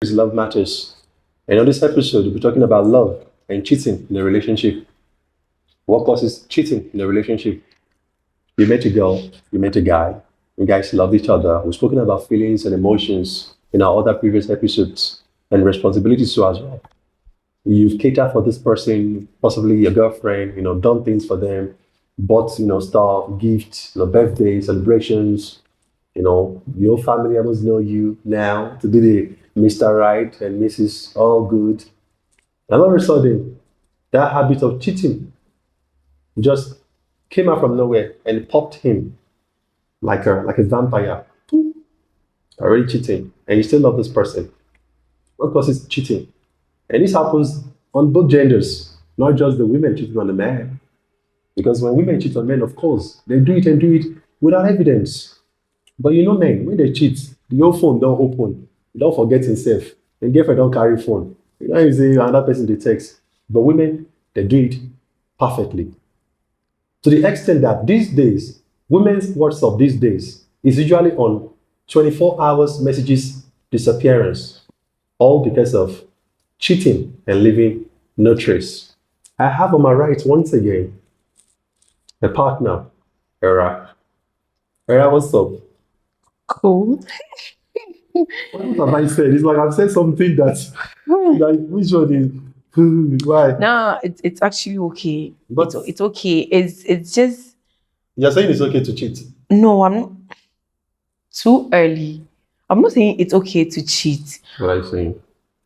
is Love Matters. And on this episode, we'll be talking about love and cheating in a relationship. What causes cheating in a relationship? You met a girl, you met a guy, you guys loved each other. We've spoken about feelings and emotions in our other previous episodes and responsibilities too as well. You've catered for this person, possibly your girlfriend, done things for them, bought, stuff, gifts, birthday celebrations, your family almost know you now to be the Mr. Right and Mrs. All Good. And all of a sudden, that habit of cheating just came out from nowhere and it popped him like a vampire. Already cheating. And you still love this person. What causes cheating? And this happens on both genders, not just the women cheating on the man. Because when women cheat on men, of course, they do it and do it without evidence. But men, when they cheat, your phone don't open. You don't forget himself. The girlfriend don't carry phone. You don't even say another person they text. But women, they do it perfectly. To the extent that these days, women's WhatsApp these days is usually on 24 hours messages disappearance. All because of cheating and leaving no trace. I have on my right once again a partner, Era. Era, what's up? Cool. What have I said? It's like I've said something that's like which one is why? No, it's actually okay. But It's okay. It's just you're saying it's okay to cheat. no. I'm too early. I'm not saying it's okay to cheat, What are you saying?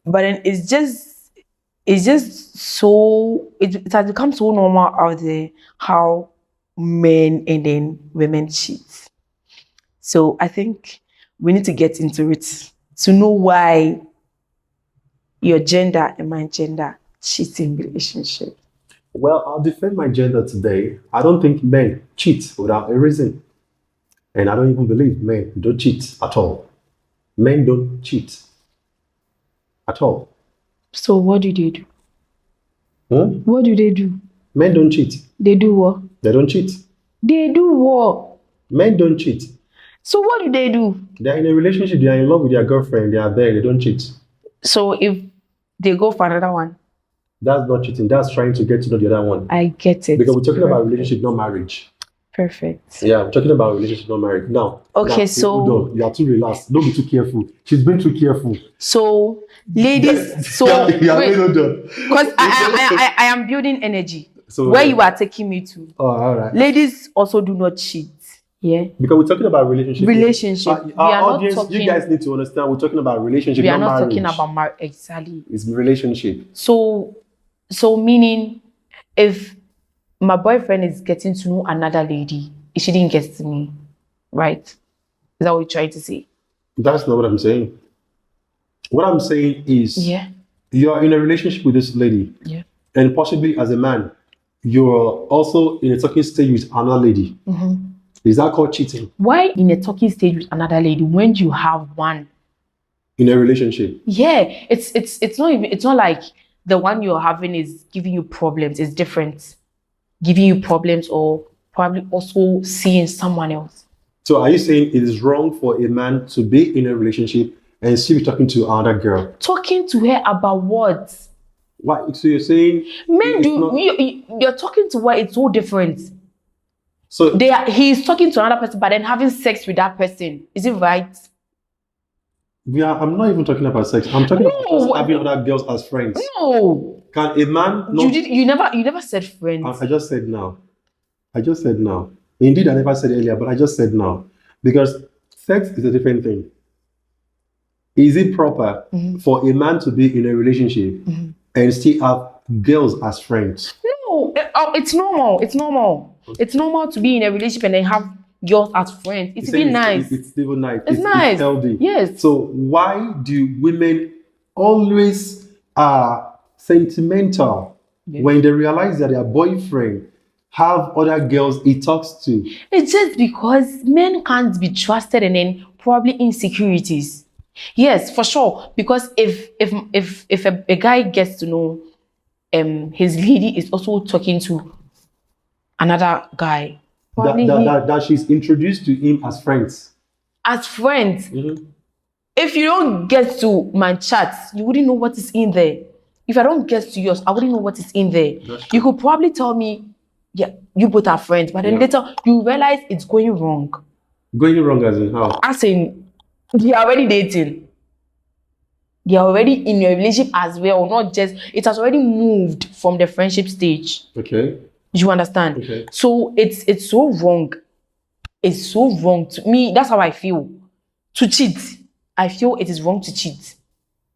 but then it's just so it has become so normal out there how men and then women cheat. So I think we need to get into it to know why your gender and my gender cheat in relationship. Well, I'll defend my gender today. I don't think men cheat without a reason. And I don't even believe men don't cheat at all. Men don't cheat at all. So what do they do? What do they do? Men don't cheat. They do what? They don't cheat. They do what? Men don't cheat. So what do they do? They're in a relationship, they are in love with their girlfriend, they are there, they don't cheat. So if they go for another one, That's not cheating, that's trying to get to know the other one. I get it. Because we're talking about relationship, not marriage. Perfect. Yeah, we're talking about relationship, not marriage. Now, Okay, hold on. You are too relaxed. Don't be too careful. She's been too careful. So ladies, so yeah, wait, hold on. because I am building energy So where you are taking me to. Oh, all right. Ladies also do not cheat. Yeah. Because we're talking about relationship. Relationship. We Our are not audience, talking. you guys need to understand we're talking about relationship, We are not not marriage. talking about marriage exactly. It's relationship. So meaning if my boyfriend is getting to know another lady, it shouldn't get to me, right? Is that what you're trying to say? That's not what I'm saying. What I'm saying is Yeah. you're in a relationship with this lady. Yeah. And possibly as a man, you're also in a talking stage with another lady. Is that called cheating Why in a talking stage with another lady when you have one? in a relationship? Yeah, it's not like the one you're having is giving you problems. It's different. Giving you problems or probably also seeing someone else. So are you saying it is wrong for a man to be in a relationship and still be talking to another girl? Talking to her about what? Why? So you're saying Men it's do not- you're talking to her, it's so different. So He's talking to another person, but then having sex with that person. Is it right? I'm not even talking about sex. I'm talking about just No. having other girls as friends. No. Can a man not? You never said friends. I just said now. Indeed, I never said earlier, but I just said now. Because sex is a different thing. Is it proper for a man to be in a relationship and still have girls as friends? No, it's normal. It's normal. It's normal to be in a relationship and then have girls as friends. It's Saying even nice. It's still nice. It's nice. It's healthy. Yes. So why do women always are sentimental when they realize that their boyfriend have other girls he talks to? It's just because men can't be trusted and then probably insecurities. Yes, for sure. Because if a guy gets to know his lady is also talking to another guy, probably That she's introduced to him as friends. as friends. If you don't get to my chats, you wouldn't know what is in there. If I don't get to yours, I wouldn't know what is in there. You could probably tell me, yeah, you both are friends, but then later you realize it's going wrong. Going wrong as in how? As in, they are already dating. They are already in a relationship as well, not just, it has already moved from the friendship stage. Okay. You understand? Okay. So it's so wrong. It's so wrong to me. That's how I feel. To cheat, I feel it is wrong to cheat.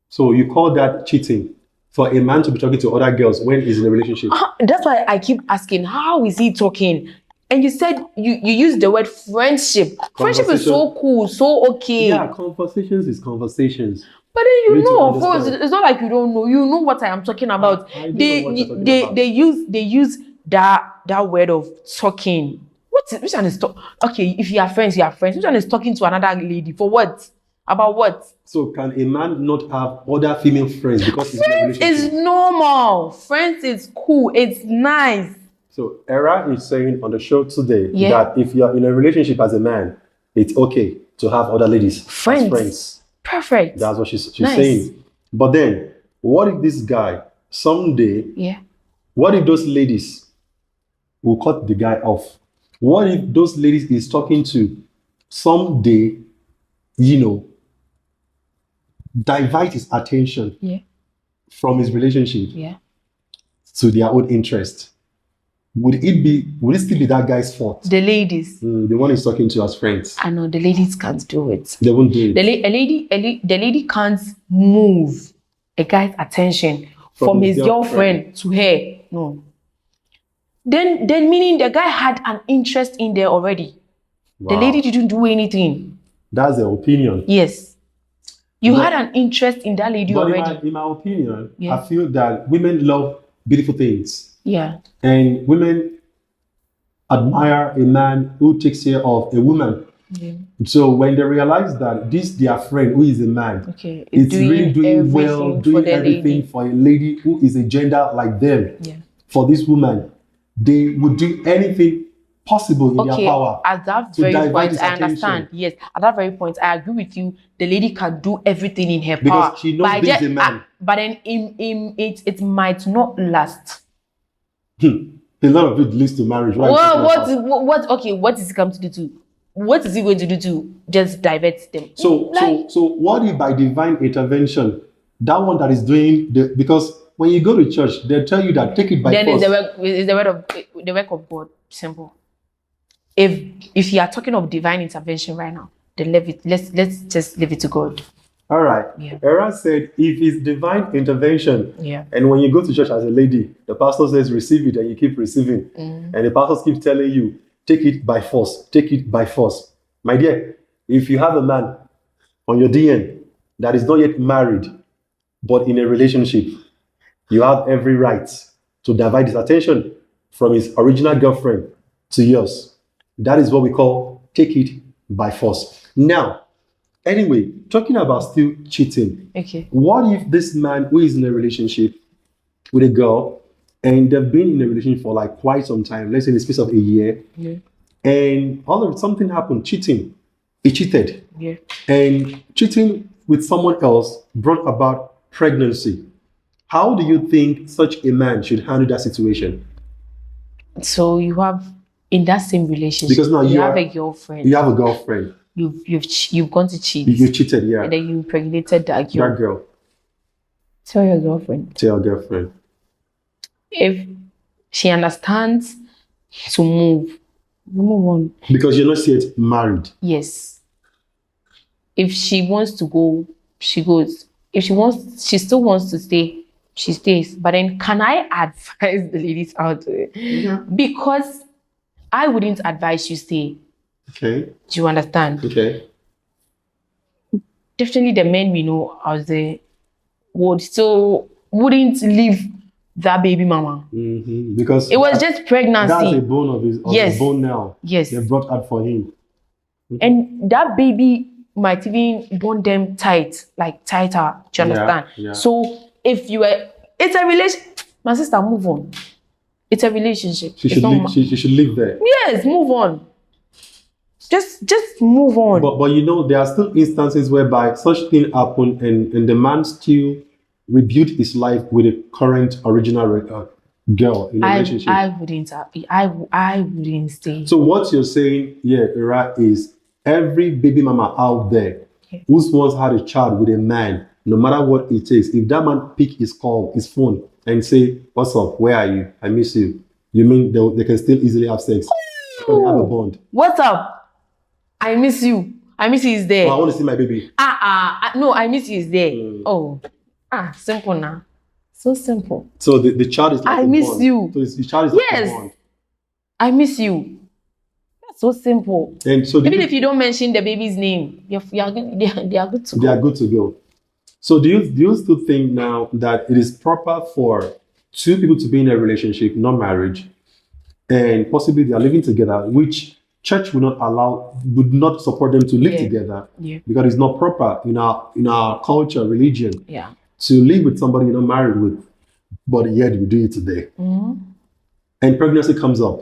So you call that cheating for a man to be talking to other girls when he's in a relationship? That's why I keep asking, how is he talking? And you said you used the word friendship. Friendship is so cool, so okay. Yeah, conversations is conversations. But then you know, of course, it's not like you don't know. You know what I am talking about. They use that word of talking. Which one is okay? If you are friends, you are friends. Which one is talking to another lady for what? About what? So can a man not have other female friends because he's in a relationship? Friends is normal. Friends is cool. It's nice. So Era is saying on the show today that if you're in a relationship as a man, it's okay to have other ladies as friends. Perfect. That's what she's saying. But then, what if this guy someday? What if those ladies will cut the guy off? What if those ladies he's talking to someday, divert his attention from his relationship to their own interest? Would it still be that guy's fault? The ladies. The one he's talking to as friends. I know the ladies can't do it. They won't do it. The lady can't move a guy's attention from his girlfriend to her. No. Then meaning the guy had an interest in there already. Wow. The lady didn't do anything. That's their opinion. Yes. You had an interest in that lady already. In my opinion, I feel that women love beautiful things. Yeah. And women admire a man who takes care of a woman. Yeah. So when they realize that their friend who is a man, it's really doing well, doing everything for a lady who is a gender like them, for this woman, they would do anything possible in their power. At that very point, I understand. Yes, at that very point, I agree with you. The lady can do everything in her power. Because she knows he's a man. But then it might not last. A lot of it leads to marriage. Right? What is it come to do to? What is he going to do to just divert them? So what if by divine intervention, that one that is doing because when you go to church, they tell you that take it by force. Then is the work of God. Simple. If you are talking of divine intervention right now, then let's just leave it to God. All right. Yeah. Era said if it's divine intervention, and when you go to church as a lady, the pastor says receive it and you keep receiving. And the pastor keeps telling you, take it by force, take it by force. My dear, if you have a man on your DN that is not yet married, but in a relationship, you have every right to divide his attention from his original girlfriend to yours. That is what we call take it by force. Now, anyway, talking about still cheating. Okay. What if this man who is in a relationship with a girl and they've been in a relationship for like quite some time, let's say in the space of a year, and all of something happened, cheating. He cheated. Yeah. And cheating with someone else brought about pregnancy. How do you think such a man should handle that situation? So you have in that same relationship, because now you have a girlfriend. You have a girlfriend. You've gone to cheat. You cheated, yeah. And then you impregnated that girl. That girl. Tell your girlfriend. Tell your girlfriend. If she understands to move on. Because you're not yet married. Yes. If she wants to go, she goes. If she still wants to stay, she stays. But then can I advise the ladies out there? Mm-hmm. Because I wouldn't advise you stay. Okay. Do you understand? Okay. Definitely the men we know out there wouldn't leave that baby mama. Mm-hmm. Because it was just pregnancy. That's a bone of his bone now. Yes. They brought out for him. Mm-hmm. And that baby might even bond them tighter. Do you understand? Yeah. So if you were, it's a relationship. My sister, move on. It's a relationship. She should live there. Yes, move on. just move on. But you know, there are still instances whereby such thing happen and the man still rebuilt his life with a current original girl in a relationship. I wouldn't I wouldn't stay. So what you're saying here, Ira, is every baby mama out there who's once had a child with a man, no matter what it takes, if that man pick his phone and say, "What's up? Where are you? I miss you." You mean they can still easily have sex? Because they have a bond. What's up? I miss you. I miss you is there. Oh, I want to see my baby. No, I miss you is there. Oh, simple now. So simple. So the child is like I a miss bond. you. So the child is like a bond. I miss you. That's so simple. And so even if you don't mention the baby's name, they are good. They are good to go. They are good to go. So do you still think now that it is proper for two people to be in a relationship, not marriage, and possibly they are living together, which church would not support them to live together because it's not proper in our culture, religion, to live with somebody you're not married with, but yet we do it today. And pregnancy comes up.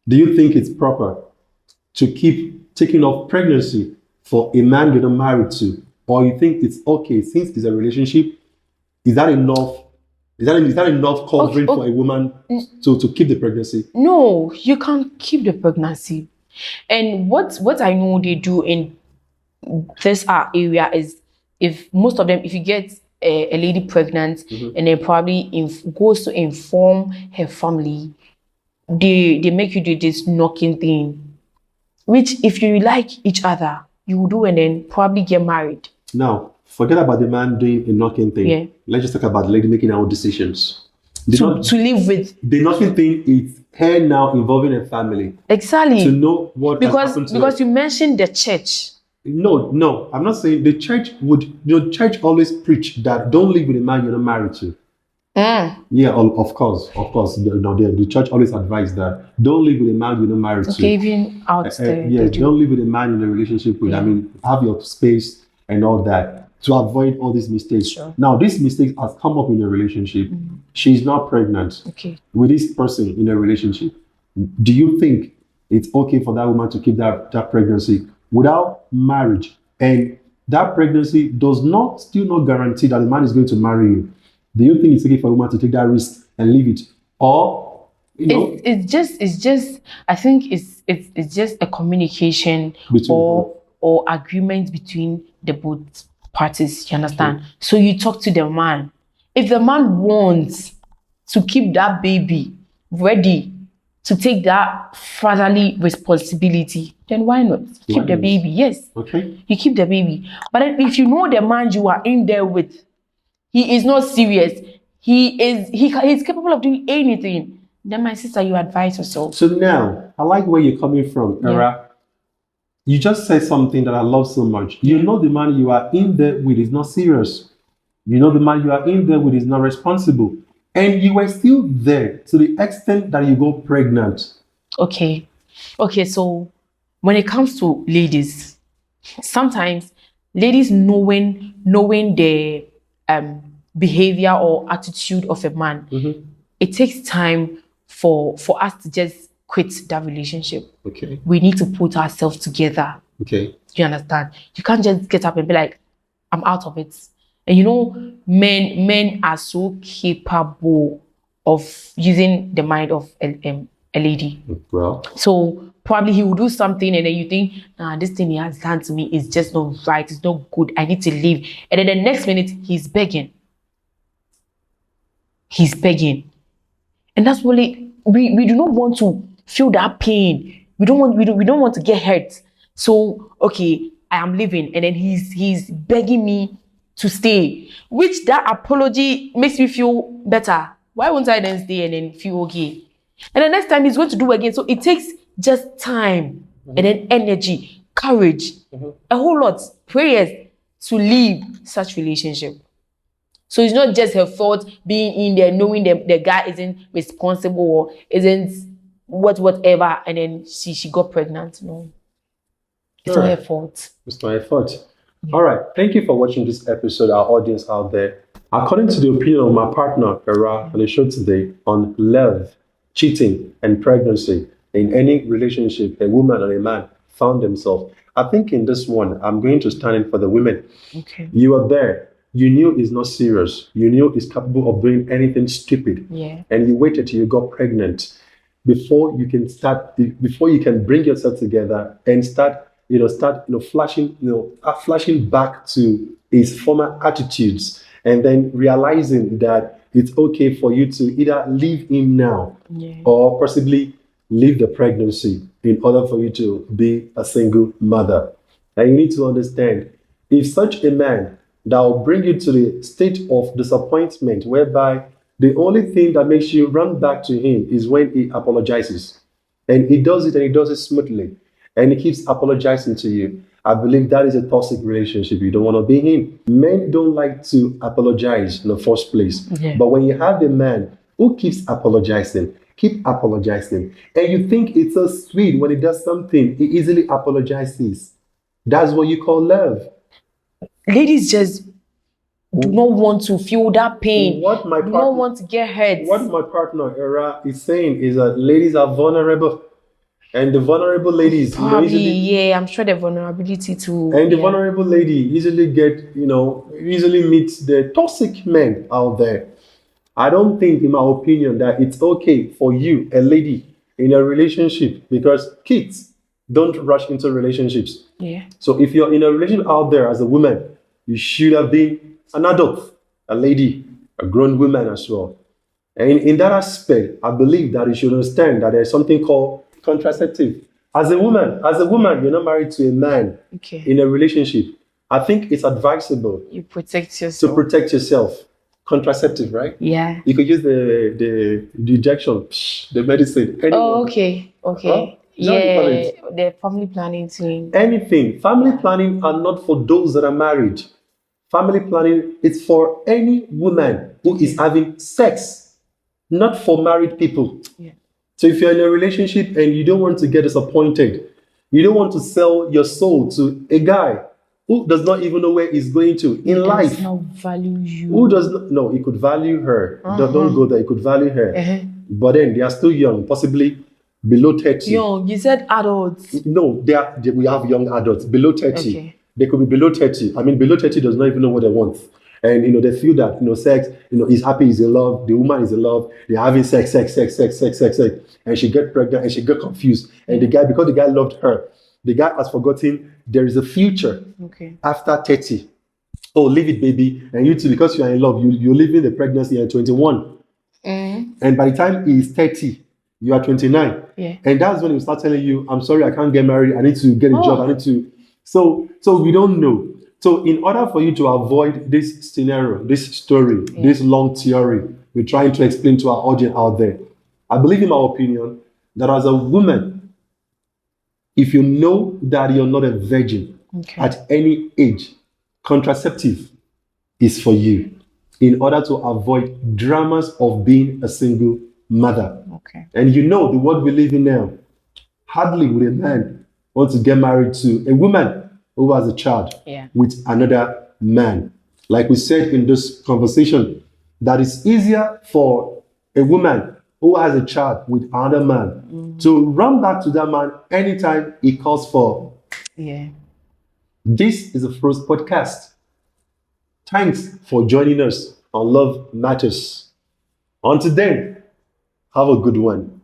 Do you think it's proper to keep taking off pregnancy for a man you're not married to? Or you think it's okay, since it's a relationship, is that enough? Is that enough covering for a woman to keep the pregnancy? No, you can't keep the pregnancy. And what I know they do in this area is, if most of them, if you get a lady pregnant and then probably goes to inform her family, they make you do this knocking thing, which if you like each other, you will do and then probably get married. Now, forget about the man doing a knocking thing. Let's just talk about the lady making her own decisions. To live with. The knocking thing is her now involving a family. Exactly. To know what has happened to her. Because you mentioned the church. No, I'm not saying the church church always preach that don't live with a man you're not married to. Yeah, of course. The church always advised that don't live with a man you're not married to. Even out there. Don't live with a man in a relationship with. I mean, have your space and all that to avoid all these mistakes. Sure. Now, this mistake has come up in a relationship. She's not pregnant with this person in a relationship. Do you think it's okay for that woman to keep that pregnancy without marriage? And that pregnancy does not guarantee that the man is going to marry you. Do you think it's okay for a woman to take that risk and leave it? Or it's just I think it's just a communication or agreement between the both parties, you understand? So you talk to the man. If the man wants to keep that baby ready to take that fatherly responsibility, then why not? Keep the baby, yes. Okay. You keep the baby. But if you know the man you are in there with, he is not serious, he's capable of doing anything, then my sister, you advise yourself. So now, I like where you're coming from, Era. You just said something that I love so much. You know the man you are in there with is not serious. You know the man you are in there with is not responsible. And you were still there to the extent that you got pregnant. Okay, so when it comes to ladies, sometimes ladies knowing the behavior or attitude of a man, it takes time for us to just quit that relationship. Okay. We need to put ourselves together. Okay. You understand? You can't just get up and be like, I'm out of it. And you know, men are so capable of using the mind of a lady. Well. So probably he will do something and then you think, this thing he has done to me is just not right. It's not good. I need to leave. And then the next minute, he's begging. And that's really, we do not want to feel that pain. We don't want to get hurt. So, okay, I am leaving. And then he's begging me to stay, which that apology makes me feel better. Why won't I then stay and then feel okay? And the next time he's going to do again. So it takes just time and then energy, courage, a whole lot, prayers to leave such relationship. So it's not just her fault being in there, knowing the guy isn't responsible or isn't whatever, and then she got pregnant. No. It's not her fault. It's not her fault. All right. Thank you for watching this episode, our audience out there. According to the opinion of my partner, Era, on the show today on love, cheating, and pregnancy in any relationship, a woman and a man found themselves. I think in this one, I'm going to stand in for the women. Okay. You are there. You knew it's not serious. You knew it's capable of doing anything stupid. Yeah. And you waited till you got pregnant before you can start, before you can bring yourself together and flashing, flashing back to his former attitudes, and then realizing that it's okay for you to either leave him now Yeah. or possibly leave the pregnancy in order for you to be a single mother. And you need to understand, if such a man that will bring you to the state of disappointment whereby the only thing that makes you run back to him is when he apologizes, and he does it and he does it smoothly, and he keeps apologizing to you, I believe that is a toxic relationship you don't want to be in. Men don't like to apologize in the first place. Yeah. But when you have a man who keeps apologizing, keep apologizing, and you think it's so sweet when he does something, he easily apologizes. That's what you call love. Ladies just do not want to feel that pain. What my do not partner- want to get hurt. What my partner Era is saying is that ladies are vulnerable, and the vulnerable ladies, Probably, usually, yeah, I'm sure the vulnerability to and the yeah. vulnerable lady usually usually meets the toxic men out there. I don't think, in my opinion, that it's okay for you, a lady, in a relationship, because kids don't rush into relationships. Yeah. So if you're in a relationship out there as a woman, you should have been an adult, a lady, a grown woman as well. And in that aspect, I believe that you should understand that there's something called contraceptive. As a woman, you're not married to a man Okay. in a relationship. I think it's advisable You protect to yourself. protect yourself. Contraceptive, right? Yeah. You could use the injection, the medicine. Anyone. Oh, okay. Okay. Huh? Is that what you call Yeah. it? The family planning thing. Anything. Family planning are not for those that are married. Family planning is for any woman who is having sex, not for married people. Yeah. So if you're in a relationship and you don't want to get disappointed, you don't want to sell your soul to a guy who does not even know where he's going to in life. Does not value you. Who does not? No, he could value her. Don't go there. He could value her. Uh-huh. But then they are still young, possibly below 30. Young, you said adults. No, we have young adults below 30. Okay. They could be below 30. I mean, below 30 does not even know what they want. And they feel that sex, he's happy, he's in love, the woman is in love, they're having sex, and she get pregnant and she get confused. And the guy, because the guy loved her, the guy has forgotten there is a future after 30. Oh, leave it, baby. And you too, because you are in love, you're living the pregnancy at 21. And by the time he is 30, you are 29. Yeah. And that's when he will start telling you, I'm sorry, I can't get married. I need to get a job. I need to. So we don't know. So in order for you to avoid this scenario, this story, this long theory we're trying to explain to our audience out there, I believe, in my opinion, that as a woman, if you know that you're not a virgin at any age, contraceptive is for you in order to avoid dramas of being a single mother. And the world we live in now, hardly would a man want to get married to a woman who has a child with another man. Like we said in this conversation, that it's easier for a woman who has a child with another man to run back to that man anytime he calls for. Yeah. This is the first podcast. Thanks for joining us on Love Matters. Until then, have a good one.